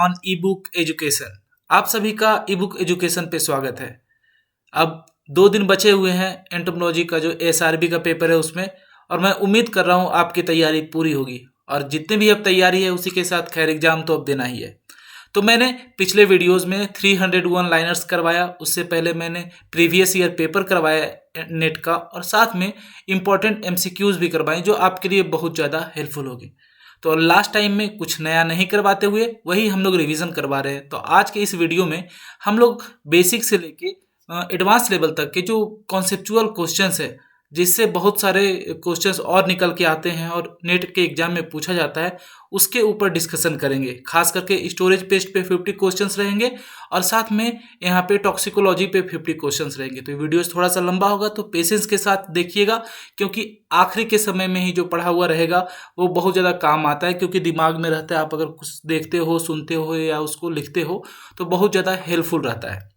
On E book education. आप सभी का ई बुक एजुकेशन पे स्वागत है। अब 2 दिन बचे हुए हैं एंटोमोलॉजी का जो एसआरबी का पेपर है उसमें, और मैं उम्मीद कर रहा हूँ आपकी तैयारी पूरी होगी, और जितनी भी अब तैयारी है उसी के साथ खैर एग्जाम तो अब देना ही है। तो मैंने पिछले वीडियोस में 301 लाइनर्स करवाया, उससे पहले मैंने प्रीवियस ईयर पेपर करवाया नेट का, और साथ में इम्पॉर्टेंट एमसीक्यूज भी करवाए जो आपके लिए बहुत ज़्यादा हेल्पफुल होगी। तो लास्ट टाइम में कुछ नया नहीं करवाते हुए वही हम लोग रिवीजन करवा रहे हैं। तो आज के इस वीडियो में हम लोग बेसिक से लेके एडवांस लेवल तक के जो कॉन्सेप्चुअल क्वेश्चंस है, जिससे बहुत सारे क्वेश्चंस और निकल के आते हैं और नेट के एग्जाम में पूछा जाता है, उसके ऊपर डिस्कशन करेंगे। खास करके स्टोरेज पेस्ट पे 50 क्वेश्चंस रहेंगे, और साथ में यहाँ पे टॉक्सिकोलॉजी पे 50 क्वेश्चंस रहेंगे। तो वीडियो थोड़ा सा लंबा होगा, तो पेशेंस के साथ देखिएगा, क्योंकि आखिरी के समय में ही जो पढ़ा हुआ रहेगा वो बहुत ज़्यादा काम आता है, क्योंकि दिमाग में रहता है। आप अगर कुछ देखते हो, सुनते हो या उसको लिखते हो तो बहुत ज़्यादा हेल्पफुल रहता है।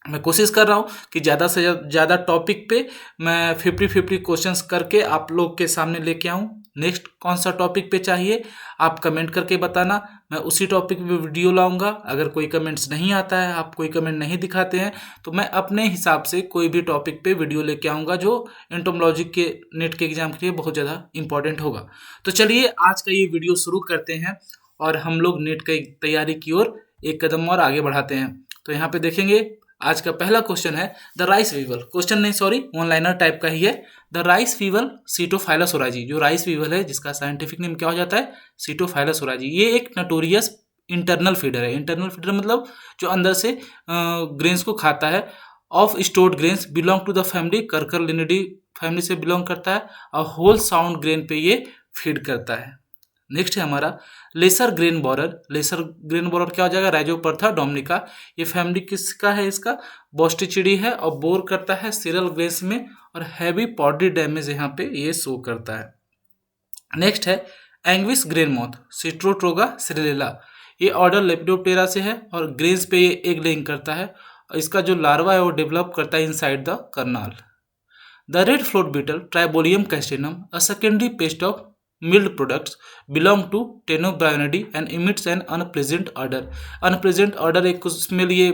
मैं कोशिश कर रहा हूँ कि ज़्यादा से ज़्यादा टॉपिक पे मैं 50-50 क्वेश्चंस करके आप लोग के सामने लेके आऊँ। नेक्स्ट कौन सा टॉपिक पे चाहिए आप कमेंट करके बताना, मैं उसी टॉपिक पे वीडियो लाऊंगा। अगर कोई कमेंट्स नहीं आता है, आप कोई कमेंट नहीं दिखाते हैं, तो मैं अपने हिसाब से कोई भी टॉपिक पे वीडियो लेके आऊँगा जो एंटोमोलॉजी के नेट के एग्जाम के लिए बहुत ज़्यादा इंपॉर्टेंट होगा। तो चलिए आज का ये वीडियो शुरू करते हैं, और हम लोग नेट की तैयारी की ओर एक कदम और आगे बढ़ाते हैं। तो यहाँ पे देखेंगे आज का पहला क्वेश्चन है द राइस वीवल। क्वेश्चन नहीं, सॉरी, वन लाइनर टाइप का ही है। The rice weevil Sitophilus oryzae. जो राइस वीवल है जिसका साइंटिफिक नेम क्या हो जाता है, सीटोफाइलस ओराजी। ये एक नोटोरियस इंटरनल फीडर है। इंटरनल फीडर मतलब जो अंदर से ग्रेन्स को खाता है। Of stored grains, belong to the family Curculionidae family से बिलोंग करता है, और होल साउंड ग्रेन पे ये फीड करता है। नेक्स्ट है हमारा lesser grain borer. Lesser grain borer क्या हो जाएगा, राइजोपरथा डोमिनिका। ये फैमिली किसका है, इसका बोस्टिचिडी है, और बोर करता है सीरल ग्रेन्स में, और हैवी पॉडी डैमेज यहाँ पे ये शो करता है। नेक्स्ट है एंग्विस ग्रेन मॉथ, सिट्रोट्रोगा सिरिलिला। ये ऑर्डर लेपिडोप्टेरा से है, और ग्रेन्स पे ये एग लेइंग करता है, और इसका जो लार्वा है वो डेवलप करता है inside the kernel. The red flour beetle Tribolium castaneum, a secondary pest of milled products, belong to Tenebrionidae and emits an unpleasant odour. Unpleasant odour एक स्मेल ये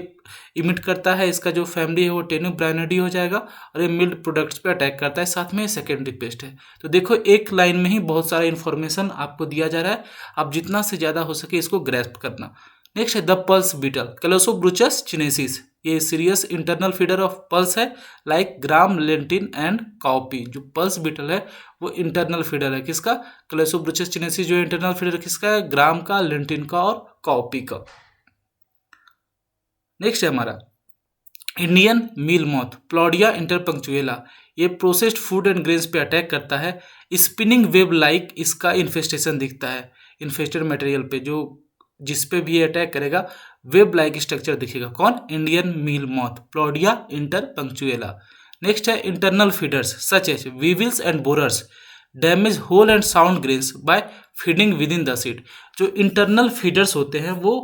इमिट करता है। इसका जो फैमिली है वो टेनोब्रायोनिडी हो जाएगा, और ये मिल्ड प्रोडक्ट्स पे अटैक करता है। साथ में सेकेंडरी पेस्ट है। तो देखो एक लाइन में ही बहुत सारा इन्फॉर्मेशन आपको दिया जा रहा है, आप जितना से ज़्यादा हो सके इसको ग्रैस्प करना। नेक्स्ट है the pulse beetle Callosobruchus chinensis. ये serious internal feeder of pulse है, like gram lentil and cowpea. जो पल्स बीटल है वो इंटरनल फीडर है किसका, कैलोसोब्रूचस चिनेसिस। जो इंटरनल फीडर किसका है, ग्राम का, लेंटिन का और काउपी का। नेक्स्ट है हमारा इंडियन मील मॉथ प्लॉडिया इंटरपंक्चुएला। ये प्रोसेस्ड फूड एंड ग्रेन्स पे अटैक करता है। स्पिनिंग वेब लाइक इसका इन्फेस्टेशन दिखता है इन्फेस्टेड मटेरियल पे, जो जिस पे भी अटैक करेगा वेब लाइक स्ट्रक्चर दिखेगा। कौन, Indian meal moth Plodia interpunctella. Next है internal feeders such as weevils and borers damage whole and sound grains by feeding within the seed. जो इंटरनल फीडर्स होते हैं वो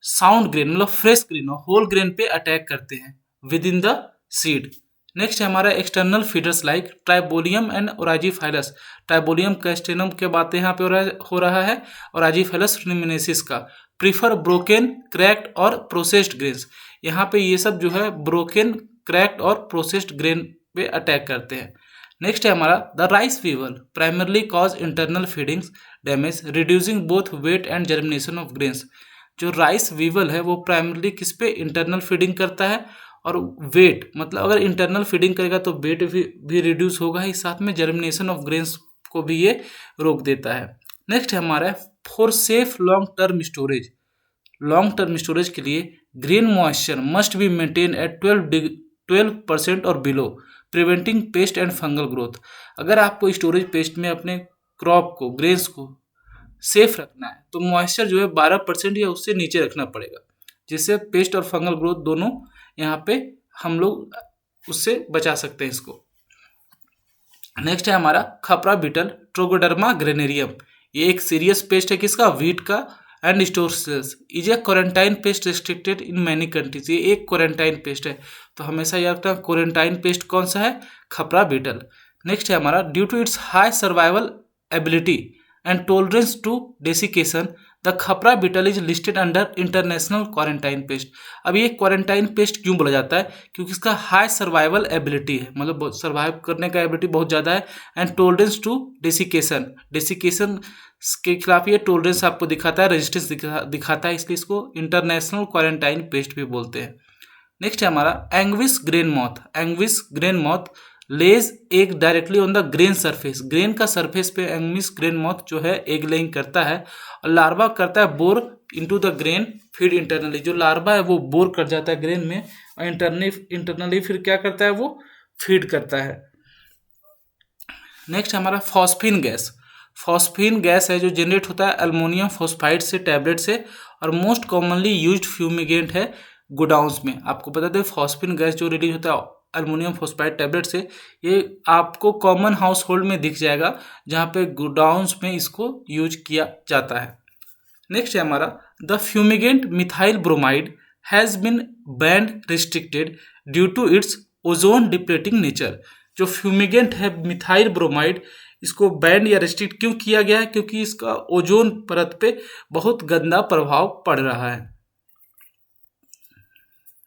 साउंड ग्रेन मतलब fresh grain और whole grain पे attack करते हैं within the seed. Next है हमारा external feeders like Tribolium and Oryzaephilus. Tribolium castaneum के बातें यहाँ पे हो रहा है, ओराजीफाइलस रुमिनेसिस का। प्रीफर ब्रोकन, क्रैक्ड और प्रोसेस्ड ग्रेन्स। यहाँ पे ये सब जो है ब्रोकन, क्रैक्ड और प्रोसेस्ड ग्रेन पे अटैक करते हैं। नेक्स्ट है हमारा the rice weevil primarily cause internal feedings damage, reducing both weight and germination of grains. जो राइस वीवल है वो प्राइमरली किस पे, इंटरनल फीडिंग करता है, और वेट मतलब अगर इंटरनल फीडिंग करेगा तो वेट भी रिड्यूस होगा ही, साथ में जर्मिनेशन ऑफ ग्रेन्स को भी ये रोक देता है। नेक्स्ट है हमारा for safe long term storage. Long term storage के लिए grain moisture must be maintain at 12% और below, preventing paste and fungal growth. अगर आपको स्टोरेज पेस्ट में अपने क्रॉप को, ग्रेन्स को सेफ रखना है तो मॉइस्चर जो है 12% या उससे नीचे रखना पड़ेगा, जिससे पेस्ट और फंगल ग्रोथ दोनों यहाँ पे हम लोग उससे बचा सकते हैं इसको। नेक्स्ट है हमारा खपरा बीटल ट्रोगोडर्मा ग्रेनेरियम। ये एक सीरियस पेस्ट है किसका, वीट का and store cells. Is a quarantine pest restricted in many countries. ये एक क्वारंटाइन पेस्ट है, तो हमेशा याद रखना क्वारंटाइन पेस्ट कौन सा है, खपरा बीटल। नेक्स्ट है हमारा due to its high survival ability and tolerance to desiccation, the khapra beetle is listed under international quarantine pest. अब ये क्वारंटाइन पेस्ट क्यों बोला जाता है? क्योंकि इसका हाई सर्वाइवल एबिलिटी है, मतलब सर्वाइव करने का एबिलिटी बहुत ज़्यादा है, and tolerance to desiccation, desiccation के खिलाफ ये टोलरेंस आपको दिखाता है, रेजिस्टेंस दिखाता है, इसलिए इसको इंटरनेशनल क्वारंटाइन पेस्ट भी बोलते हैं। नेक्स्ट है हमारा Angoumois grain moth. Angoumois grain moth lays egg directly on the grain surface. Grain का सरफेस पे एंग्विस ग्रेन मॉथ जो है एग लेइंग करता है और लार्वा करता है bore into the grain feed internally. जो लार्वा है वो बोर कर जाता है ग्रेन में और इंटरनली फिर क्या करता है, वो फीड करता है। नेक्स्ट हमारा फॉस्फीन गैस। फॉस्फीन गैस है जो जनरेट होता है अल्मोनियम फॉस्फाइड से, टैबलेट से, और मोस्ट कॉमनली यूज्ड फ्यूमिगेंट है गोडाउन्स में। आपको बता दें फॉस्फीन गैस जो रिलीज होता है अल्मोनियम फॉस्फाइड टैबलेट से, ये आपको कॉमन हाउस होल्ड में दिख जाएगा जहाँ पे गोडाउन्स में इसको यूज किया जाता है। नेक्स्ट है हमारा the fumigant methyl bromide has been banned restricted due to its ozone depleting nature. जो फ्यूमिगेंट है मिथाइल ब्रोमाइड, इसको बैन या रिस्ट्रिक्ट क्यों किया गया है? क्योंकि इसका ओजोन परत पे बहुत गंदा प्रभाव पड़ रहा है।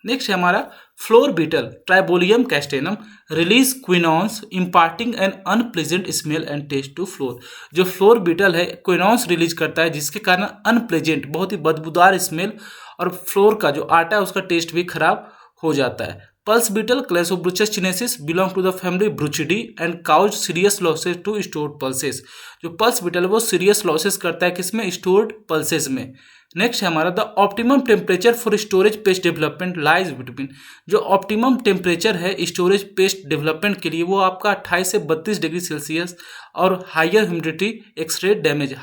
नेक्स्ट है हमारा flour beetle Tribolium castaneum release quinones imparting an unpleasant smell and taste to flour. जो फ्लोर बीटल है क्विनॉन्स रिलीज करता है जिसके कारण अनप्लेजेंट, बहुत ही बदबूदार स्मेल, और फ्लोर का जो आटा है उसका टेस्ट भी खराब हो जाता है। Pulse beetle Callosobruchus chinensis belong to the family Bruchidae and cause serious losses to stored pulses. जो पल्स बीटल है वो सीरियस लॉसेस करता है किसमें? स्टोर्ड पल्सेस में। नेक्स्ट है हमारा the optimum temperature for storage paste development lies between. जो ऑप्टिमम टेम्परेचर है स्टोरेज पेस्ट डेवलपमेंट के लिए वो आपका 28 से 32 डिग्री सेल्सियस, और हायर ह्यूमिडिटी एक्सरे डैमेज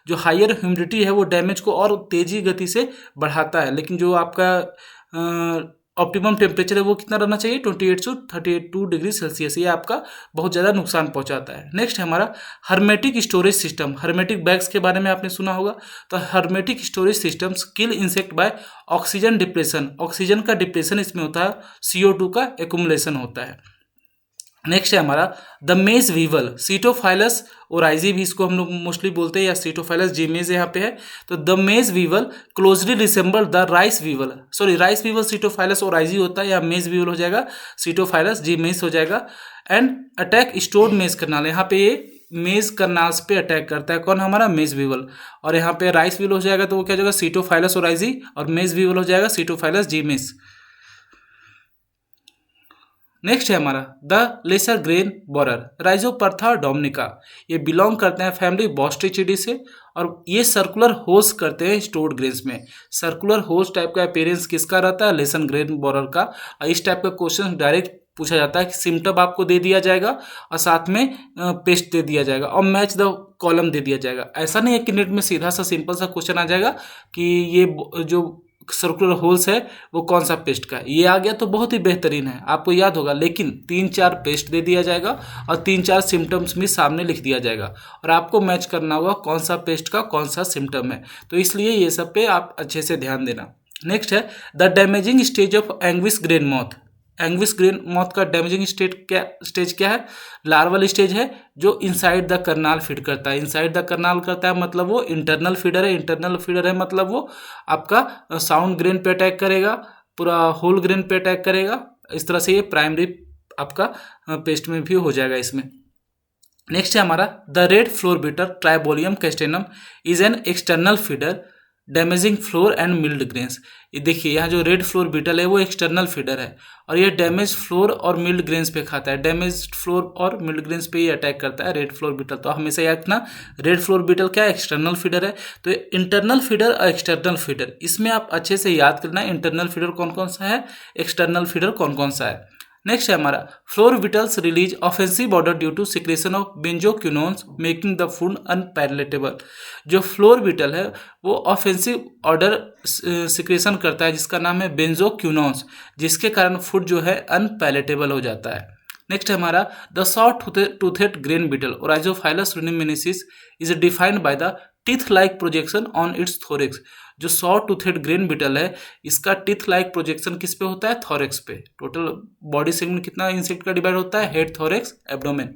जो हायर ह्यूमिडिटी है वो डैमेज को और तेजी गति से बढ़ाता है। लेकिन जो आपका ऑप्टिमम टेम्परेचर है वो कितना रहना चाहिए? 28 से 32 डिग्री सेल्सियस। ये आपका बहुत ज़्यादा नुकसान पहुंचाता है। नेक्स्ट है हमारा hermetic storage system. Hermetic bags के बारे में आपने सुना होगा। तो hermetic storage systems kill insect by oxygen depression. Oxygen का डिप्रेशन इसमें होता है, CO2 का एक्युमुलेशन होता है। नेक्स्ट है हमारा the maize weevil Sitophilus oryzae भी इसको हम लोग मोस्टली बोलते हैं, या सीटोफाइलस जीमेज यहाँ पे है। तो the maize weevil closely resemble the rice weevil, rice weevil Sitophilus oryzae होता है, या मेज वीवल हो जाएगा सीटोफाइलस जीमेज हो जाएगा। एंड अटैक स्टोर्ड मेज करनाल, यहाँ पे ये मेज करनाल्स पे अटैक करता है। कौन? हमारा मेज वीवल। और यहाँ पे राइस वीवल हो जाएगा तो वो क्या हो जाएगा? सीटोफाइलस ओराइजी, और मेज वीवल हो जाएगा सीटोफाइलस जीमेज। नेक्स्ट है हमारा the lesser grain borer राइजोपरथा dominica. ये बिलोंग करते हैं फैमिली बॉस्ट्रिचिडी से, और ये सर्कुलर होल्स करते हैं स्टोर्ड ग्रेन्स में। सर्कुलर होल्स टाइप का अपीयरेंस किसका रहता है? लेसन ग्रेन बोरर का। और इस टाइप का क्वेश्चन डायरेक्ट पूछा जाता है कि सिम्टम आपको दे दिया जाएगा और साथ में पेस्ट दे दिया जाएगा और मैच द कॉलम दे दिया जाएगा। ऐसा नहीं है कि नेट में सीधा सा सिंपल सा क्वेश्चन आ जाएगा कि ये जो सर्कुलर होल्स है वो कौन सा पेस्ट का है। ये आ गया तो बहुत ही बेहतरीन है, आपको याद होगा। लेकिन 3-4 पेस्ट दे दिया जाएगा और 3-4 सिम्टम्स भी सामने लिख दिया जाएगा, और आपको मैच करना होगा कौन सा पेस्ट का कौन सा सिम्टम है। तो इसलिए ये सब पे आप अच्छे से ध्यान देना। नेक्स्ट है the damaging stage of Angoumois grain moth. Angoumois grain moth का डैमेजिंग स्टेज क्या है? लार्वल स्टेज है जो इनसाइड द करनाल फीड करता है। इनसाइड द करनाल करता है मतलब वो इंटरनल फीडर है। इंटरनल फीडर है मतलब वो आपका साउंड ग्रेन पे अटैक करेगा, पूरा होल ग्रेन पे अटैक करेगा। इस तरह से ये प्राइमरी आपका पेस्ट में भी हो जाएगा इसमें। नेक्स्ट है हमारा the red flour beetle Tribolium castaneum is an external feeder damaging flour and milled grains. ये देखिए यहाँ जो रेड फ्लोर बीटल है वो एक्सटर्नल फीडर है और ये डैमेज फ्लोर और मिल्ड ग्रेन्स पे खाता है। डैमेज फ्लोर और मिल्ड ग्रेन्स पे ये अटैक करता है रेड फ्लोर बीटल। तो हमेशा याद रखना रेड फ्लोर बीटल क्या है? एक्सटर्नल फीडर है। तो इंटरनल फीडर और एक्सटर्नल फीडर इसमें आप अच्छे से याद करना है इंटरनल फीडर कौन कौन सा है, एक्सटर्नल फीडर कौन कौन सा है। नेक्स्ट है हमारा flour beetles release offensive odour due to secretion of benzoquinones making the food unpalatable. जो फ्लोर बीटल है वो ऑफेंसिव ऑर्डर सिक्रेशन करता है जिसका नाम है बेंजोक्विनोन्स, जिसके कारण फूड जो है अनपैलेटेबल हो जाता है। नेक्स्ट है हमारा the short toothed grain beetle Oryzaephilus surinamensis is defined by the teeth like projection on its thorax. जो शॉर्ट टूथेड ग्रेन बीटल है इसका टीथ लाइक प्रोजेक्शन किस पे होता है? थोरेक्स पे। टोटल बॉडी सेगमेंट कितना इंसेक्ट का डिवाइड होता है? Head, thorax, abdomen.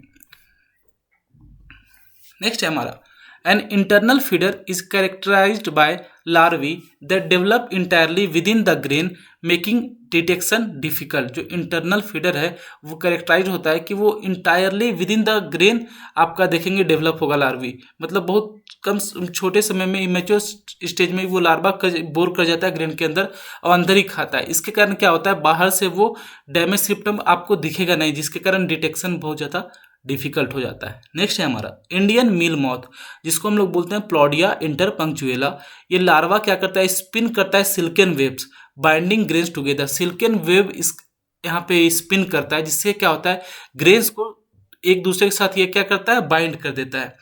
नेक्स्ट है हमारा An internal feeder is characterized by larvae that develop entirely within the grain, making detection difficult. जो इंटरनल फीडर है वो कैरेक्टराइज होता है कि वो entirely with in the grain आपका देखेंगे डेवलप होगा लार्वी, मतलब बहुत कम छोटे समय में इमेच्योर स्टेज में वो लार्वा बोर कर जाता है ग्रेन के अंदर और अंदर ही खाता है। इसके कारण क्या होता है, बाहर से वो डैमेज सिम्टम आपको दिखेगा नहीं, जिसके कारण डिटेक्शन बहुत ज़्यादा डिफिकल्ट हो जाता है। नेक्स्ट है हमारा इंडियन मील मॉथ, जिसको हम लोग बोलते हैं प्लॉडिया इंटरपंक्चुएला। ये लार्वा क्या करता है, स्पिन करता है silken waves binding grains together. Silken wave इस यहाँ पे स्पिन करता है, जिससे क्या होता है ग्रेन्स को एक दूसरे के साथ ये क्या करता है, बाइंड कर देता है।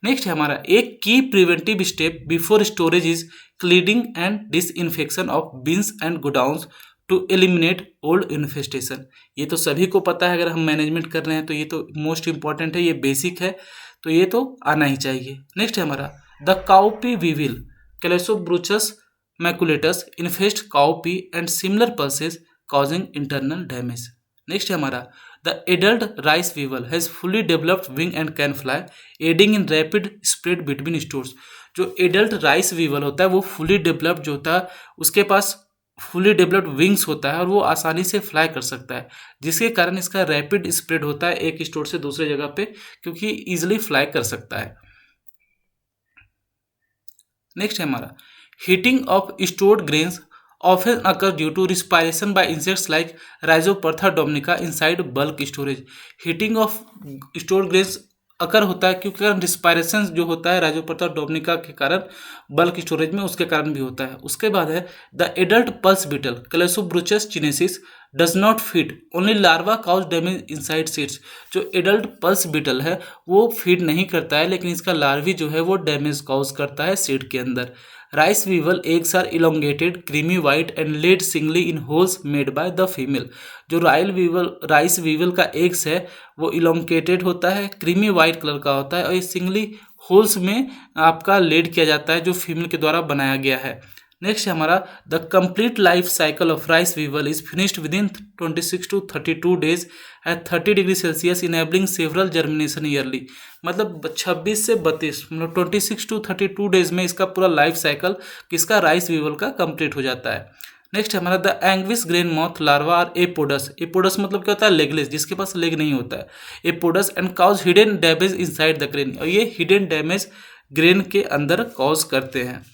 नेक्स्ट है हमारा एक की preventive step before storage is cleaning and disinfection of bins and godowns to eliminate old infestation. ये तो सभी को पता है, अगर हम मैनेजमेंट कर रहे हैं तो ये तो मोस्ट इंपॉर्टेंट है, ये बेसिक है, तो ये तो आना ही चाहिए। नेक्स्ट है हमारा the cowpea weevil Callosobruchus maculatus infest cowpea and similar pulses causing internal damage. Next है हमारा the adult rice weevil has fully developed wing and can fly aiding in rapid spread between stores. जो adult rice weevil होता है वो fully developed जो होता है, उसके पास फुली डेवलप्ड विंग्स होता है और वो आसानी से फ्लाई कर सकता है, जिसके कारण इसका रैपिड स्प्रेड होता है एक स्टोर से दूसरे जगह पे, क्योंकि इजीली फ्लाई कर सकता है। नेक्स्ट है हमारा heating of stored grains often occur due to respiration by insects like Rhyzopertha dominica inside bulk storage. Heating of stored grains occur होता है क्योंकि रिस्पायरेशन जो होता है राइजोपरथा डोमिनिका के कारण बल्क स्टोरेज में, उसके कारण भी होता है। उसके बाद है the adult pulse beetle Callosobruchus chinensis does not feed only larva cause damage inside seeds. जो एडल्ट पल्स बीटल है वो फीड नहीं करता है, लेकिन इसका लार्वी जो है वो डैमेज काउज करता है सीड के अंदर। Rice weevil eggs are elongated creamy white and laid singly in holes made by the female. जो राइस वीवल का एग्स है वो इलोंगेटेड होता है, क्रीमी वाइट कलर का होता है और ये सिंगली होल्स में आपका लेड किया जाता है, जो फीमेल के द्वारा बनाया गया है। नेक्स्ट है हमारा the complete life cycle of rice weevil is finished with in 26 to 32 days at 30 degree Celsius enabling several germination yearly. मतलब 26 से 32 मतलब 26 to 32 डेज में इसका पूरा लाइफ साइकिल किसका, राइस वीवल का कंप्लीट हो जाता है। नेक्स्ट है हमारा the angoumois grain moth larva are apodous. Apodous मतलब क्या होता है, लेगलेस, जिसके पास लेग नहीं होता है। Apodous and cause hidden damage inside the grain, और ये हिडन डैमेज ग्रेन के अंदर कॉज करते हैं।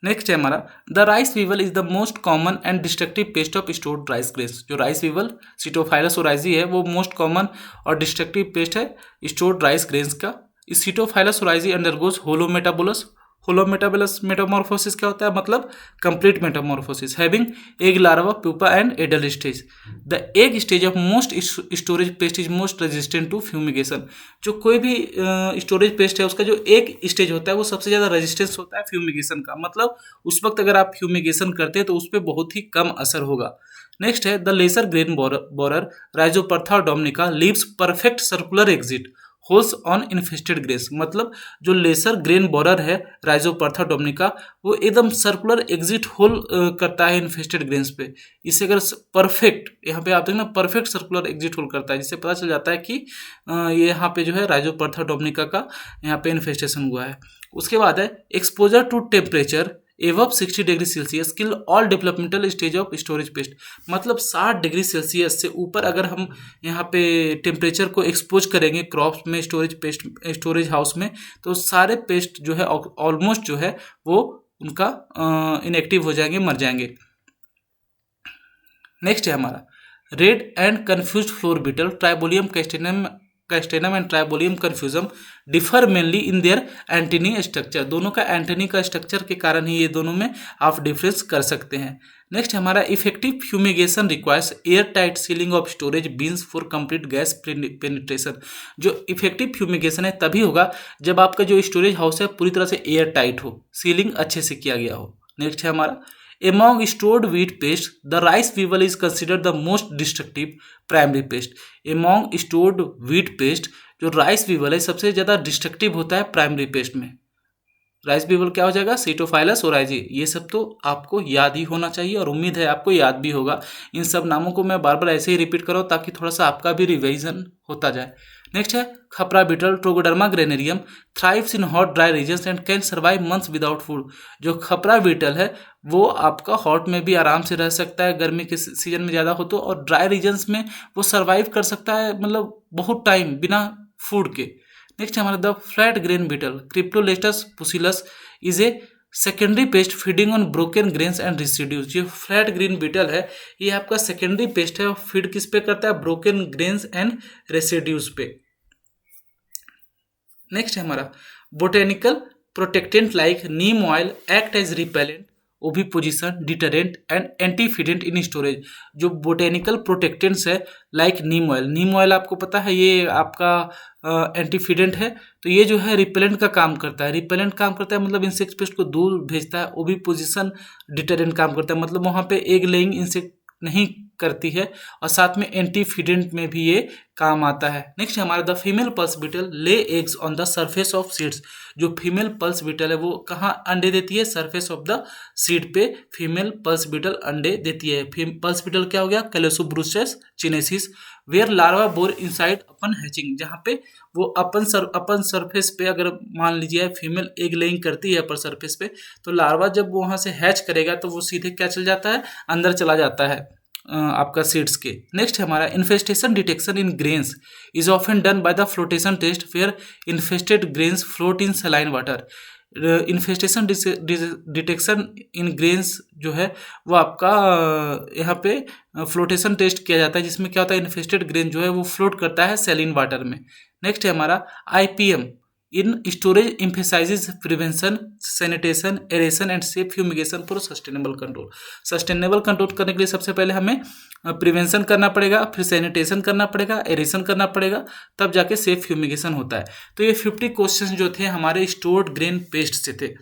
नेक्स्ट है हमारा the rice weevil is the most common and destructive pest of stored rice grains. जो राइस वीवल सिटोफाइलस ओराइजी है वो मोस्ट कॉमन और डिस्ट्रक्टिव पेस्ट है स्टोर्ड राइस ग्रेन्स का। इस सिटोफाइलस ओराइजी अंडरगोज होलोमेटाबोलस। होलोमेटाबोलस मेटामॉर्फोसिस क्या होता है, मतलब complete metamorphosis having egg larva pupa and adult stage. The egg stage of most storage pest is most resistant to fumigation. जो कोई भी स्टोरेज पेस्ट है उसका जो एग स्टेज होता है वो सबसे ज़्यादा रेजिस्टेंस होता है फ्यूमिगेशन का, मतलब उस वक्त अगर आप फ्यूमिगेशन करते हैं तो उस पर बहुत ही कम असर होगा। नेक्स्ट है the lesser grain borer राइजोपरथा dominica leaves perfect circular exit holes on infested grains. मतलब जो लेसर ग्रेन बोरर है राइजोपरथा डोमिनिका वो एकदम सर्कुलर एग्जिट होल करता है इन्फेस्टेड ग्रेन्स पे। इससे अगर परफेक्ट यहाँ पे आप देखना परफेक्ट सर्कुलर एग्जिट होल करता है, जिससे पता चल जाता है कि ये यहाँ पे जो है राइजोपरथा डोमिनिका का यहाँ पे इन्फेस्टेशन हुआ है। उसके बाद है exposure to temperature above 60 degree celsius kill all developmental stage of storage pest. मतलब 60 डिग्री सेल्सियस से ऊपर अगर हम यहाँ पे टेम्परेचर को एक्सपोज करेंगे क्रॉप्स में, स्टोरेज हाउस में, तो सारे पेस्ट जो है ऑलमोस्ट जो है वो उनका इनएक्टिव हो जाएंगे, मर जाएंगे। नेक्स्ट है हमारा red and confused flour beetle Tribolium castaneum and tribolium confusum differ mainly in their antennae structure. दोनों का एंटेनी का स्ट्रक्चर के कारण ही ये दोनों में आप डिफरेंस कर सकते हैं। नेक्स्ट हमारा effective fumigation requires air tight ceiling of storage beans for complete gas penetration. जो इफेक्टिव फ्यूमिगेशन है तभी होगा जब आपका जो स्टोरेज हाउस है पूरी तरह से एयर टाइट हो, सीलिंग अच्छे से किया गया हो। नेक्स्ट है हमारा Among stored wheat paste, the rice weevil is considered the most destructive primary pest. Among stored wheat paste, जो राइस वीवल है सबसे ज़्यादा डिस्ट्रक्टिव होता है प्राइमरी पेस्ट में। राइस वीवल क्या हो जाएगा, सिटोफाइलस ओराइजी। ये सब तो आपको याद ही होना चाहिए और उम्मीद है आपको याद भी होगा। इन सब नामों को मैं बार बार ऐसे ही रिपीट कर रहा हूँ ताकि थोड़ा सा आपका भी रिवीजन होता जाए। नेक्स्ट है khapra beetle trogoderma granarium, thrives in hot dry regions and can survive months without food. जो खपरा बीटल है वो आपका हॉट में भी आराम से रह सकता है, गर्मी के सीजन में ज़्यादा हो तो, और ड्राई रीजन्स में वो सर्वाइव कर सकता है, मतलब बहुत टाइम बिना फूड के। नेक्स्ट है हमारा the flat grain beetle cryptolestes pusillus is a secondary pest feeding on broken grains and residues. जो फ्लैट ग्रीन बीटल है ये आपका सेकेंडरी पेस्ट है और फीड किस पे करता है, ब्रोकन ग्रेन्स एंड रेसिड्यूज पे। नेक्स्ट है हमारा botanical protectant like neem oil act as repellent, oviposition, deterrent and antifeedant in storage. जो बोटेनिकल प्रोटेक्टेंट्स है लाइक नीम ऑयल आपको पता है ये आपका एंटीफिडेंट है, तो ये जो है रिपेलेंट का काम करता है। रिपेलेंट काम करता है मतलब इंसेक्ट पेस्ट को दूर भेजता है। ओविपोजिशन डिटरेंट काम करता है, मतलब वहाँ पे एग लेइंग इंसेक्ट नहीं करती है, और साथ में एंटीफिडेंट में भी ये काम आता है। नेक्स्ट हमारा the female pulse beetle lay eggs on the surface of seeds. जो फीमेल पल्स बीटल है वो कहाँ अंडे देती है, सरफेस ऑफ द सीड पे फीमेल पल्स बीटल अंडे देती है। पल्स बीटल क्या हो गया, callosobruchus chinensis, where larva bore inside upon hatching. जहाँ पे वो अपन सरफेस पे अगर मान लीजिए फीमेल एग लेइंग करती है अपर सरफेस पे, तो लार्वा जब वहाँ से हैच करेगा तो वो सीधे क्या चल जाता है, अंदर चला जाता है आपका सीड्स के। नेक्स्ट है हमारा infestation detection in grains is often done by the flotation test where infested grains float in saline water. Infestation detection in grains जो है वो आपका यहाँ पे फ्लोटेशन टेस्ट किया जाता है, जिसमें क्या होता है इन्फेस्टेड ग्रेन जो है वो फ्लोट करता है सैलिन वाटर में। नेक्स्ट है हमारा IPM in storage emphasises prevention, sanitation, aeration and safe fumigation for sustainable control. Sustainable control करने के लिए सबसे पहले हमें प्रिवेंशन करना पड़ेगा, फिर सैनिटेशन करना पड़ेगा, एरेशन करना पड़ेगा, तब जाके सेफ फ्यूमिगेशन होता है। तो ये 50 क्वेश्चन जो थे हमारे स्टोर्ड ग्रेन पेस्ट से थे।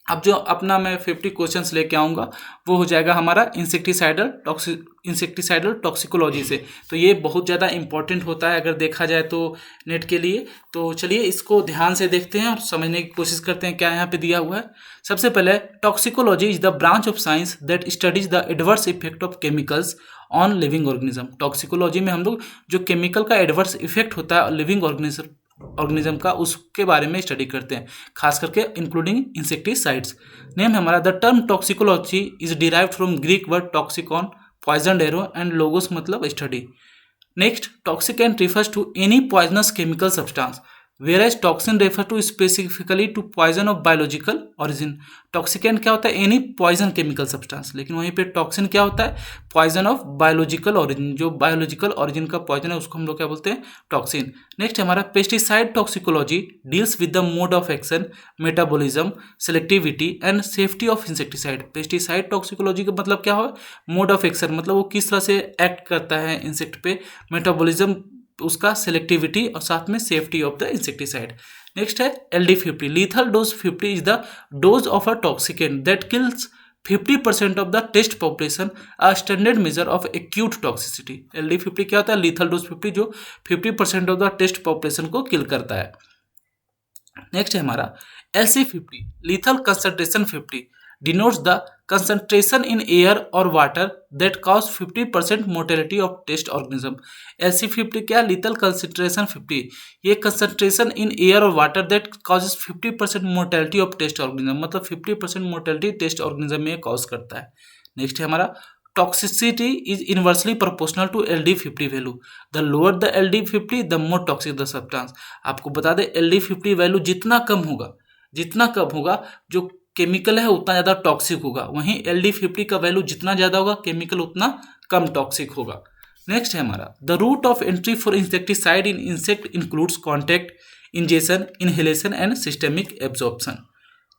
अब जो अपना मैं 50 क्वेश्चंस लेके आऊँगा वो हो जाएगा हमारा इंसेक्टिसाइडल टॉक्सिकोलॉजी से। तो ये बहुत ज़्यादा इंपॉर्टेंट होता है अगर देखा जाए तो नेट के लिए। तो चलिए इसको ध्यान से देखते हैं और समझने की कोशिश करते हैं क्या यहाँ पे दिया हुआ है। सबसे पहले toxicology is the branch of science that studies the adverse effect of chemicals on living organism. Toxicology में हम लोग जो केमिकल का एडवर्स इफेक्ट होता है लिविंग ऑर्गेनिज्म का उसके बारे में स्टडी करते हैं, खास करके इंक्लूडिंग इंसेक्टिसाइड्स। नेम है हमारा the term toxicology is derived from Greek word toxicon poison arrow and logos मतलब study. Next toxicant refers to any poisonous chemical substance whereas toxin refer to specifically to poison of biological origin। Toxicant क्या होता है, any poison chemical substance, लेकिन वहीं पे toxin क्या होता है, पॉइजन ऑफ बायोलॉजिकल ओरिजिन। जो बायोलॉजिकल ओरिजिन का पॉइजन है उसको हम लोग क्या बोलते हैं, टॉक्सिन। नेक्स्ट हमारा pesticide toxicology deals with the mode of action, metabolism, selectivity and safety of insecticide. Pesticide toxicology का मतलब क्या हो, मोड ऑफ एक्शन मतलब वो किस तरह से एक्ट करता है इंसेक्ट पे, मेटाबॉलिज्म उसका, सेलेक्टिविटी और साथ में safety of the insecticide. Next है LD50 lethal dose 50 is the dose of a toxicant that kills 50% of the test population, a standard measure of acute toxicity. LD50 क्या होता है, लीथल डोज 50 जो 50% of the test population को किल करता है। Next है हमारा LC50 lethal concentration 50 denotes the concentration in air or water that cause 50% mortality of test organism। LC50 क्या, lethal concentration 50, ये concentration in air or water that causes 50% mortality of test organism, मतलब 50% mortality test organism में cause करता है। Next है हमारा toxicity is inversely proportional to LD50 value, the lower the LD50 the more toxic the substance। आपको बता दें LD50 value जितना कम होगा जो केमिकल है उतना ज़्यादा टॉक्सिक होगा, वहीं LD50 का वैल्यू जितना ज़्यादा होगा केमिकल उतना कम टॉक्सिक होगा। नेक्स्ट है हमारा the route of entry for insecticide in insect includes contact, injection, inhalation and systemic absorption.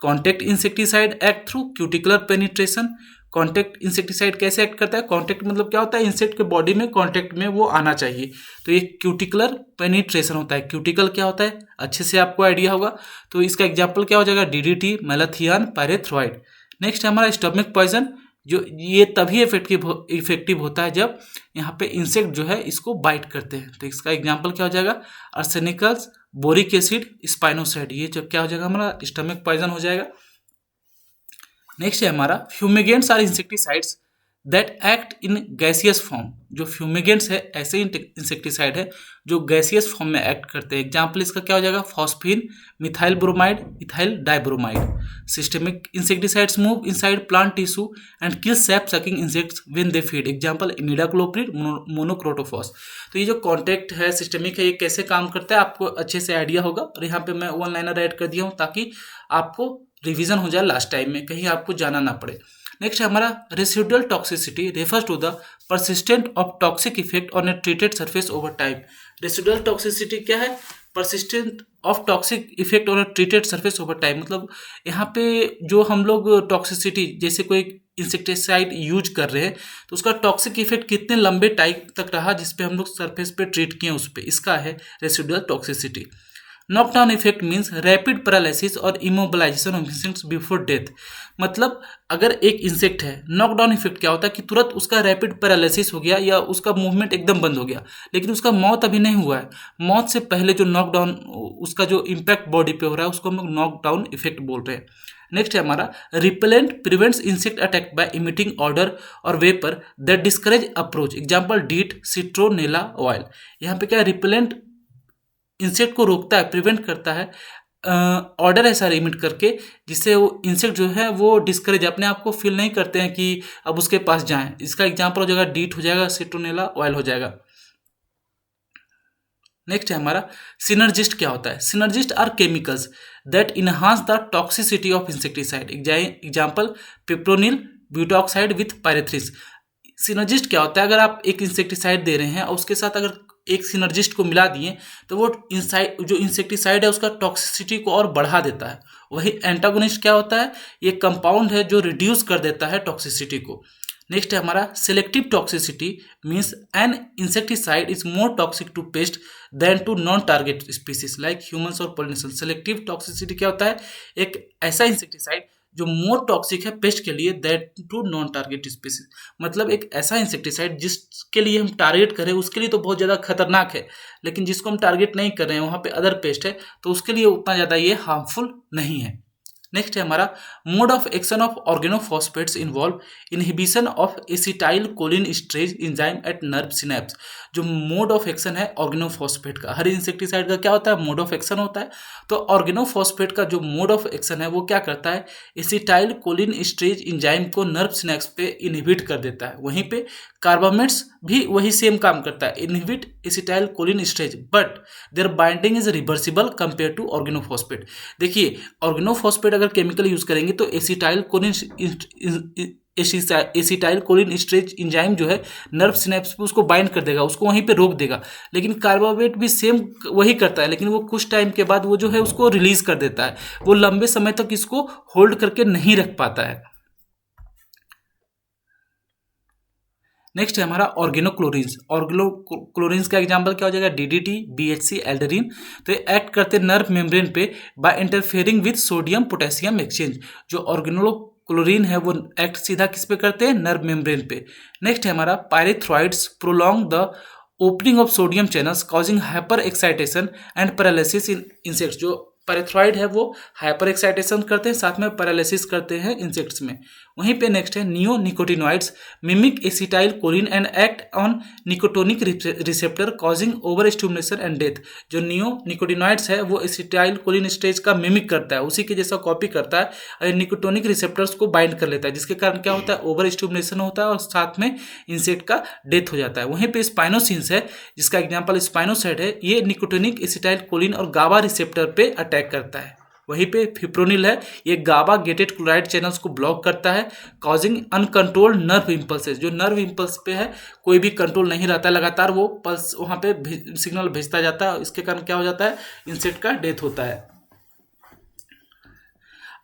Contact insecticide act through cuticular penetration. Contact insecticide कैसे एक्ट करता है, कॉन्टैक्ट मतलब क्या होता है, इंसेक्ट के बॉडी में कॉन्टैक्ट में वो आना चाहिए, तो ये क्यूटिकुलर पेनिट्रेशन होता है। क्यूटिकल क्या होता है अच्छे से आपको आइडिया होगा, तो इसका एग्जाम्पल क्या हो जाएगा, DDT, मैलाथियान, पायरेथ्रॉइड। नेक्स्ट हमारा स्टमक पॉइजन, जो ये तभी इफेक्टिव होता है जब यहाँ पे इंसेक्ट जो है इसको बाइट करते हैं, तो इसका एग्जाम्पल क्या हो जाएगा, आर्सेनिकल्स, बोरिक एसिड, स्पाइनोसाइड, ये जब क्या हो जाएगा हमारा स्टमक पॉइजन हो जाएगा। नेक्स्ट है हमारा fumigants are insecticides that act in gaseous form. जो फ्यूमिगेंट्स है ऐसे इंसेक्टिसाइड है जो गैसियस फॉर्म में एक्ट करते हैं। एग्जाम्पल इसका क्या हो जाएगा, phosphine, methyl bromide, ethyl dibromide. Systemic insecticides move inside plant tissue and kill SAP sucking insects when they feed. Example imidacloprid, monocrotophos. तो ये जो कॉन्टेक्ट है, सिस्टेमिक है, ये कैसे काम करता है आपको अच्छे से आइडिया होगा। और यहाँ पे मैं वन लाइनर ऐड कर दिया हूँ ताकि आपको रिवीजन हो जाए लास्ट टाइम में, कहीं आपको जाना ना पड़े। नेक्स्ट है हमारा residual toxicity refers to the persistent of toxic effect on a treated surface over time. Residual toxicity क्या है, persistent of toxic effect on a treated surface over time. मतलब यहाँ पे जो हम लोग टॉक्सिसिटी, जैसे कोई इंसेक्टिसाइड यूज कर रहे हैं तो उसका टॉक्सिक इफेक्ट कितने लंबे टाइम तक रहा जिस पे हम लोग सरफेस पे ट्रीट किए उस पे, इसका है residual toxicity. Knockdown effect means rapid paralysis और immobilisation of insects before death. मतलब अगर एक इंसेक्ट है, नॉकडाउन इफेक्ट क्या होता है कि तुरंत उसका रैपिड पैरालिसिस हो गया या उसका मूवमेंट एकदम बंद हो गया, लेकिन उसका मौत अभी नहीं हुआ है। मौत से पहले जो नॉकडाउन, उसका जो इम्पैक्ट बॉडी पे हो रहा है उसको हम लोग नॉकडाउन इफेक्ट बोल रहे हैं। नेक्स्ट है हमारा repellent prevents insect attack by emitting odour और vapour that discourage approach. Example DEET, citronella oil. यहाँ पे क्या रिपेलेंट इंसेक्ट को रोकता है, प्रिवेंट करता है ऑर्डर ऐसा इमिट करके जिससे वो इंसेक्ट जो है वो डिस्करेज, अपने आप को फील नहीं करते हैं कि अब उसके पास जाएं। इसका एग्जाम्पल हो जाएगा डीट हो जाएगा, सिट्रोनेला ऑयल हो जाएगा। नेक्स्ट है हमारा सिनर्जिस्ट। क्या होता है, synergist are chemicals that enhance the toxicity of insecticide. Example piperonyl butoxide with pyrethrin. Synergist क्या होता है, अगर आप एक इंसेक्टिसाइड दे रहे हैं और उसके साथ अगर एक सिनर्जिस्ट को मिला दिए तो वो जो इंसेक्टिसाइड है उसका टॉक्सिसिटी को और बढ़ा देता है। वही एंटागोनिस्ट क्या होता है, ये कंपाउंड है जो रिड्यूस कर देता है टॉक्सिसिटी को। नेक्स्ट है हमारा selective toxicity means an insecticide is more toxic to pest than to non target species like humans और पॉलिनेशन। सिलेक्टिव टॉक्सिसिटी क्या होता है, एक ऐसा इंसेक्टिसाइड जो मोर टॉक्सिक है पेस्ट के लिए that to non target species. मतलब एक ऐसा इंसेक्टिसाइड जिसके लिए हम टारगेट करें उसके लिए तो बहुत ज़्यादा खतरनाक है, लेकिन जिसको हम टारगेट नहीं कर रहे हैं वहाँ पे अदर पेस्ट है तो उसके लिए उतना ज़्यादा ये हार्मफुल नहीं है। नेक्स्ट है हमारा mode of action of organophosphates involve inhibition of acetyl choline esterase enzyme eight nerve synapse. जो मोड ऑफ एक्शन है ऑर्गेनोफॉस्फेट का, हर इंसेक्टिसाइड का क्या होता है, मोड ऑफ एक्शन होता है। तो ऑर्गेनोफॉस्फेट का जो मोड ऑफ एक्शन है वो क्या करता है, एसिटाइल कोलिन स्ट्रेज एंजाइम को नर्व सिनेप्स पे इनहिबिट कर देता है। वहीं पे कार्बामेट्स भी वही सेम काम करता है, inhibit acetylcholinesterase, but their binding is reversible compare to organophosphate. देखिए ऑर्गेनोफॉस्फेट अगर केमिकल यूज करेंगे तो एसिटाइल कोलिन स्ट्रेच एंजाइम जो है नर्व सिनेप्स पे उसको बाइंड कर देगा, उसको वहीं पे रोक देगा। लेकिन कार्बामेट भी सेम वही करता है, लेकिन वो कुछ टाइम के बाद वो जो है उसको रिलीज कर देता है, वो लंबे समय तक इसको होल्ड करके नहीं रख पाता है। नेक्स्ट है हमारा ऑर्गेनोक्लोरिन्स। ऑर्गेनोक्लोरिन्स का एग्जांपल क्या हो जाएगा, डीडीटी, बीएचसी, एल्डरीन। तो ये एक्ट करते हैं नर्व मेम्ब्रेन पे by interfering with sodium potassium exchange. जो ऑर्गेनोक्लोरिन है वो एक्ट सीधा किस पे करते हैं, नर्व मेम्ब्रेन पे। नेक्स्ट है हमारा pyrethroids prolong the opening of sodium channels causing hyper excitation and paralysis in insects. जो पैरेथ्रॉइड है वो हाइपर एक्साइटेशन करते हैं, साथ में पैरालिसिस करते हैं इंसेक्ट्स में। वहीं पे नेक्स्ट है neo nicotinoids mimic acetyl choline and act on nicotinic receptor causing over stimulation and death. जो नियो निकोटिनॉइड्स है वो एसिटाइल कोलिन स्टेज का मिमिक करता है, उसी के जैसा कॉपी करता है और निकोटोनिक रिसेप्टर्स को बाइंड कर लेता है, जिसके कारण क्या होता है, ओवर स्टिमुलेशन होता है और साथ में इंसेक्ट का डेथ हो जाता है। वहीं पे स्पाइनोसिन्स है जिसका एग्जाम्पल स्पाइनोसाइड है, ये निकोटोनिक एसिटाइल कोलिन और गाबा रिसेप्टर पे अटैक करता है। वहीं पे फिप्रोनिल है, ये गाबा गेटेड क्लोराइड चैनल्स को ब्लॉक करता है कॉजिंग अनकंट्रोल्ड नर्व इम्पल्सेस। जो नर्व इम्पल्स पे है कोई भी कंट्रोल नहीं रहता है, लगातार वो पल्स वहाँ पे सिग्नल भेजता जाता है, इसके कारण क्या हो जाता है, इंसेक्ट का डेथ होता है।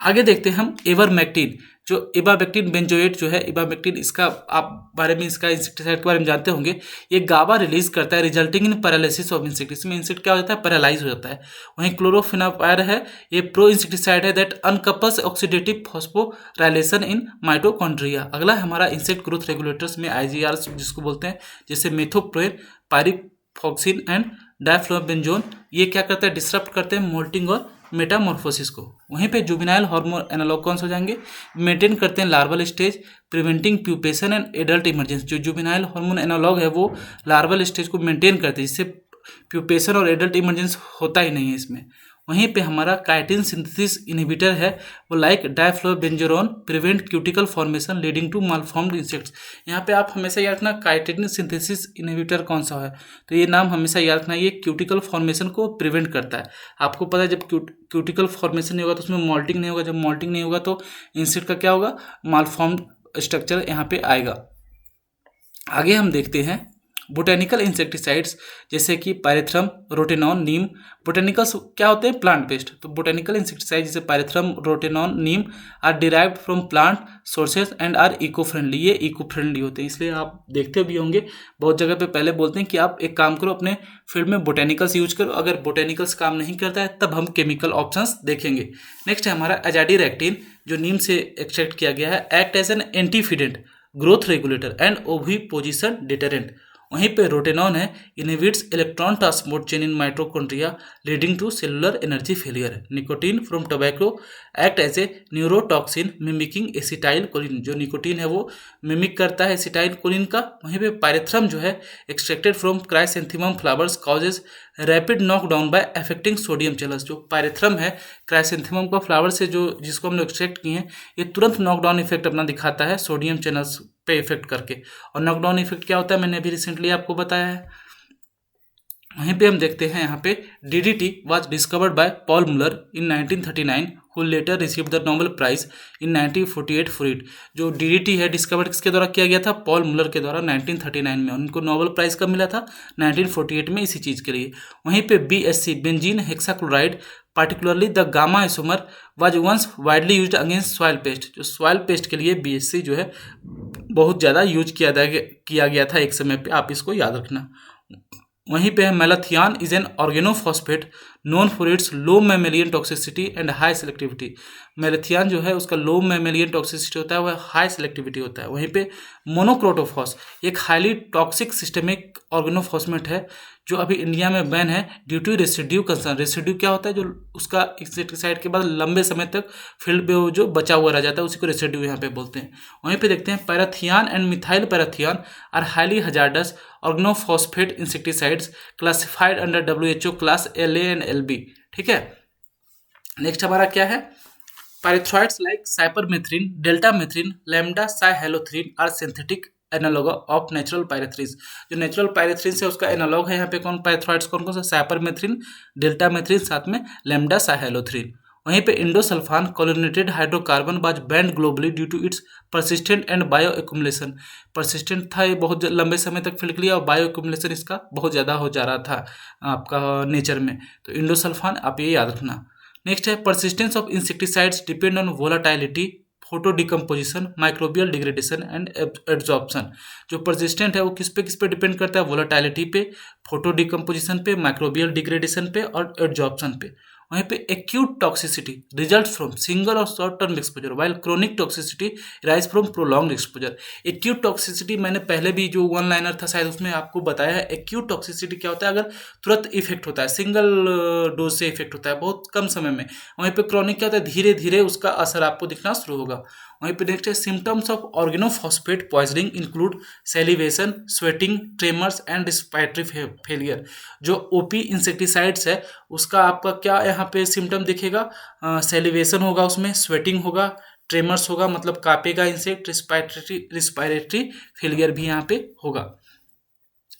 आगे देखते हैं हम एवरमेक्टिन। जो इबामेक्टिन बेंजोएट जो है इबामेक्टिन, इसका आप बारे में, इसका इंसेक्टिसाइड के बारे में जानते होंगे। ये गाबा रिलीज करता है resulting in paralysis of insect. इसमें इंसेक्ट क्या हो जाता है, पैरालाइज हो जाता है। वहीं क्लोरोफेनापायर है, ये प्रो इंसेक्टिसाइड है that uncouples oxidative phosphorylation in mitochondria. अगला है हमारा इंसेक्ट ग्रोथ रेगुलेटर्स में IGR जिसको बोलते हैं, जैसे मेथोप्रोन, पायरिफॉक्सिन एंड डायफ्लोबेंजोन। ये क्या करते हैं, डिसरप्ट करते हैं मोल्टिंग और मेटामॉर्फोसिस को। वहीं पे जुवेनाइल हार्मोन एनालॉग कौन से हो जाएंगे, मेंटेन करते हैं larval stage, preventing pupation and adult emergence. जो जुवेनाइल हार्मोन एनालॉग है वो लार्वल स्टेज को मेंटेन करते हैं, जिससे प्यूपेशन और एडल्ट इमरजेंस होता ही नहीं है इसमें। वहीं पे हमारा काइटिन सिंथेसिस इनहिबिटर है, वो like diflubenzuron prevent cuticle formation leading to malformed insects. यहाँ पे आप हमेशा याद रखना काइटिन सिंथेसिस इनहिबिटर कौन सा है, तो ये नाम हमेशा याद रखना, ये क्यूटिकल फॉर्मेशन को प्रिवेंट करता है। आपको पता है जब क्यूटिकल फॉर्मेशन नहीं होगा तो उसमें मॉल्टिंग नहीं होगा, जब मॉल्टिंग नहीं होगा तो इंसेक्ट का क्या होगा, मालफॉर्म्ड स्ट्रक्चर यहाँ पे आएगा। आगे हम देखते हैं बोटेनिकल इंसेक्टिसाइड्स जैसे कि पायरेथ्रम, रोटेनॉन, नीम। बोटेनिकल्स क्या होते हैं, प्लांट बेस्ड। तो बोटेनिकल इंसेक्टिसाइड जैसे pyrethrum, rotenone, neem are derived from plant sources and are eco friendly. ये इको फ्रेंडली होते हैं, इसलिए आप देखते भी होंगे बहुत जगह पे पहले बोलते हैं कि आप एक काम करो, अपने फील्ड में बोटेनिकल्स यूज करो। अगर बोटेनिकल्स काम नहीं करता है तब हम केमिकल ऑप्शंस देखेंगे। नेक्स्ट है हमारा एजाडिरेक्टिन, जो नीम से एक्सट्रैक्ट किया गया है, act as an antifeedant, growth regulator and oviposition deterrent. वहीं पे रोटेनॉन है, inhibits electron transport chain in mitochondria leading to cellular energy failure. Nicotine from tobacco act as a neurotoxin mimicking acetyl choline. जो nicotine है वो mimic करता है acetyl choline का। वहीं पे पायरेथ्रम जो है extracted from chrysanthemum flowers causes rapid knock down by affecting sodium channels. जो पायरेथ्रम है क्राइसेंथेमम का फ्लावर से जो जिसको हमने एक्सट्रैक्ट किए हैं, ये तुरंत नॉकडाउन इफेक्ट अपना दिखाता है सोडियम चैनल्स पे इफेक्ट करके। और नॉकडाउन इफेक्ट क्या होता है मैंने अभी रिसेंटली आपको बताया है। वहीं पे हम देखते हैं यहाँ पे DDT was discovered by Paul Muller in 1939 who later received the Nobel prize in 1948 for it. जो DDT है डिस्कवर किसके द्वारा किया गया था, पॉल मुलर के द्वारा 1939 में। उनको नोबेल प्राइज कब मिला था, 1948 में, इसी चीज़ के लिए। वहीं पे BSC benzene hexachloride particularly the gamma isomer was once widely used against soil pest. जो सॉइल पेस्ट के लिए BSC जो है बहुत ज़्यादा यूज किया गया था एक समय पे, आप इसको याद रखना। वहीं पे है malathion is an organophosphate known for its low mammalian toxicity and high selectivity. Malathion जो है उसका लो मैमेलियन टॉक्सिसिटी होता है, वह हाई सेलेक्टिविटी होता है। वहीं पे मोनोक्रोटोफॉस एक हाईली टॉक्सिक सिस्टेमिक ऑर्गेनोफॉस्फेट है जो अभी इंडिया में बैन है due to residue concern. Residue क्या होता है, जो उसका इंसेक्टिसाइड के बाद लंबे समय तक फील्ड पे जो बचा हुआ रह जाता है उसी को रेसिड्यू यहाँ पे बोलते हैं। वहीं पे देखते हैं parathion and methyl parathion are highly hazardous organophosphate insecticides classified under WHO class LA and LB। ठीक है, नेक्स्ट हमारा क्या है, pyrethroids like cypermethrin, deltamethrin, lambda cyhalothrin are synthetic analogue of natural pyrethrins. जो नेचुरल पायरेथ्रिन्स है उसका एनालॉग है यहाँ पे कौन, पायरेथ्रॉइड्स कौन कौन सा, साइपरमेथ्रिन, डेल्टामेथ्रिन, साथ में लैम्डा साइहेलोथ्रिन। वहीं पे endosulfan chlorinated hydrocarbon was banned globally due to its persistent and bioaccumulation. Persistent था ये बहुत लंबे समय तक फील्ड के लिए, और बायो एक्यूमुलेशन इसका बहुत ज़्यादा हो जा रहा था आपका नेचर में। तो इंडोसल्फान आप ये याद रखना। नेक्स्ट है persistence of insecticides depend on volatility, photo decomposition, microbial degradation and absorption. जो परसिस्टेंट है वो किस पे डिपेंड करता है, वोलाटिलिटी पे, फोटो डिकम्पोजिशन पे, माइक्रोबियल डिग्रेडेशन पे और एब्जॉर्प्शन पे। वहीं पे acute toxicity result from single और short term exposure while chronic toxicity rise from prolonged exposure. Acute toxicity मैंने पहले भी जो वन लाइनर था शायद उसमें आपको बताया है। एक्यूट टॉक्सिसिटी क्या होता है, अगर तुरंत इफेक्ट होता है, सिंगल डोज से इफेक्ट होता है बहुत कम समय में। वहीं पे क्रोनिक क्या होता है, धीरे धीरे उसका असर आपको दिखना शुरू होगा। वहीं पे नेक्स्ट है symptoms of organophosphate poisoning include salivation, sweating, tremors and respiratory failure. जो ओपी इंसेक्टिसाइड्स है उसका आपका क्या यहाँ पे सिम्टम दिखेगा, सेलिवेशन होगा, उसमें स्वेटिंग होगा, ट्रेमर्स होगा मतलब कापेगा इंसेक्ट, रिस्पायरेटरी फेलियर भी यहाँ पे होगा।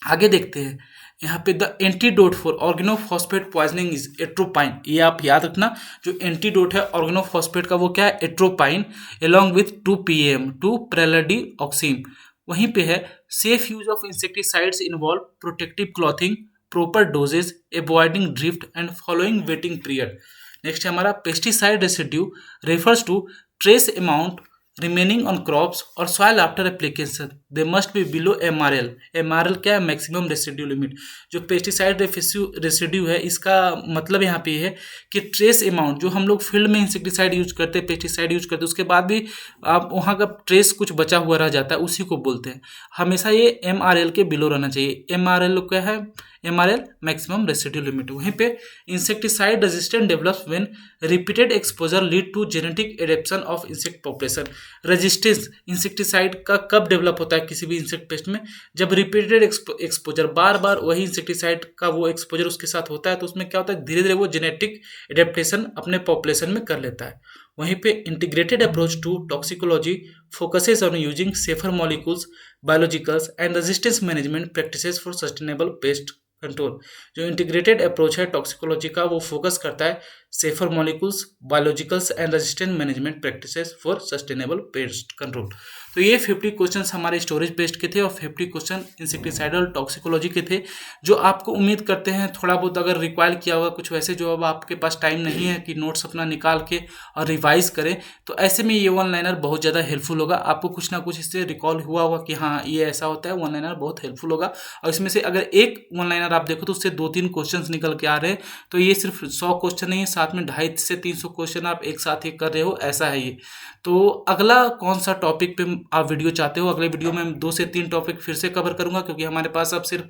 आगे देखते हैं यहाँ पे the antidote for organophosphate poisoning is atropine. ये आप याद रखना, जो एंटीडोट है ऑर्गेनोफॉस्फेट का वो क्या है, एट्रोपाइन एलॉन्ग विथ 2PM 2 प्रेलाडिऑक्सिम। वहीं पे है safe use of insecticides involve protective clothing, proper dosages, avoiding drift and following waiting period. Next है हमारा pesticide residue refers to trace amount remaining on crops और soil after application, they must be below MRL। MRL क्या है, maximum residue limit. जो pesticide residue है इसका मतलब यहाँ पे है कि ट्रेस अमाउंट, जो हम लोग फील्ड में इंसेक्टिसाइड यूज करते हैं, पेस्टिसाइड यूज करते हैं, उसके बाद भी आप वहाँ का ट्रेस कुछ बचा हुआ रह जाता है, उसी को बोलते हैं। हमेशा ये MRL के बिलो रहना चाहिए। MRL क्या है, MRL मैक्सिमम रेसिड्यू लिमिट। वहीं पे insecticide resistant develops when repeated exposure lead to genetic adaptation of insect population. Resistance insecticide का कब डेवलप होता है किसी भी इंसेक्ट पेस्ट में, जब रिपीटेड एक्सपोजर, बार बार वही इंसेक्टिसाइड का वो एक्सपोजर उसके साथ होता है तो उसमें क्या होता है, धीरे धीरे वो जेनेटिक एडेप्टेशन अपने पॉपुलेशन में कर लेता है। वहीं पे integrated approach to toxicology focuses on using safer molecules, biologicals and resistance management practices for sustainable pest control. जो इंटीग्रेटेड अप्रोच है टॉक्सिकोलॉजी का, वो फोकस करता है safer molecules, biologicals and resistance management practices for sustainable pest control. तो ये 50 questions हमारे storage based के थे और 50 क्वेश्चन इंसेक्टिसाइडल टॉक्सिकोलॉजी के थे, जो आपको उम्मीद करते हैं थोड़ा बहुत अगर रिक्वायर किया होगा कुछ वैसे, जो अब आपके पास टाइम नहीं है कि नोट्स अपना निकाल के और रिवाइज करें, तो ऐसे में ये वन लाइनर बहुत ज़्यादा हेल्पफुल होगा। आपको कुछ ना कुछ इससे रिकॉल हुआ होगा कि हाँ ये ऐसा होता है, वन लाइनर बहुत हेल्पफुल होगा। और इसमें से अगर एक वन लाइनर आप देखो तो उससे 2-3 क्वेश्चन निकल के आ रहे हैं, तो ये सिर्फ 100 क्वेश्चन नहीं है, साथ में 250 से 300 क्वेश्चन आप एक साथ ही कर रहे हो, ऐसा है ये। तो अगला कौन सा टॉपिक पे आप वीडियो चाहते हो, अगले वीडियो में मैं 2 से 3 टॉपिक फिर से कवर करूंगा, क्योंकि हमारे पास अब सिर्फ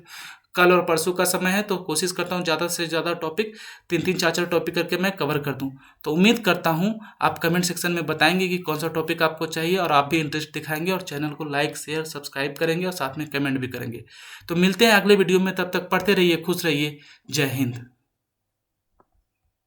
कल और परसों का समय है, तो कोशिश करता हूँ ज़्यादा से ज़्यादा टॉपिक 3-3, 4-4 टॉपिक करके मैं कवर कर दूँ। तो उम्मीद करता हूँ आप कमेंट सेक्शन में बताएंगे कि कौन सा टॉपिक आपको चाहिए, और आप भी इंटरेस्ट दिखाएंगे और चैनल को लाइक, शेयर, सब्सक्राइब करेंगे और साथ में कमेंट भी करेंगे। तो मिलते हैं अगले वीडियो में, तब तक पढ़ते रहिए, खुश रहिए। जय हिंद।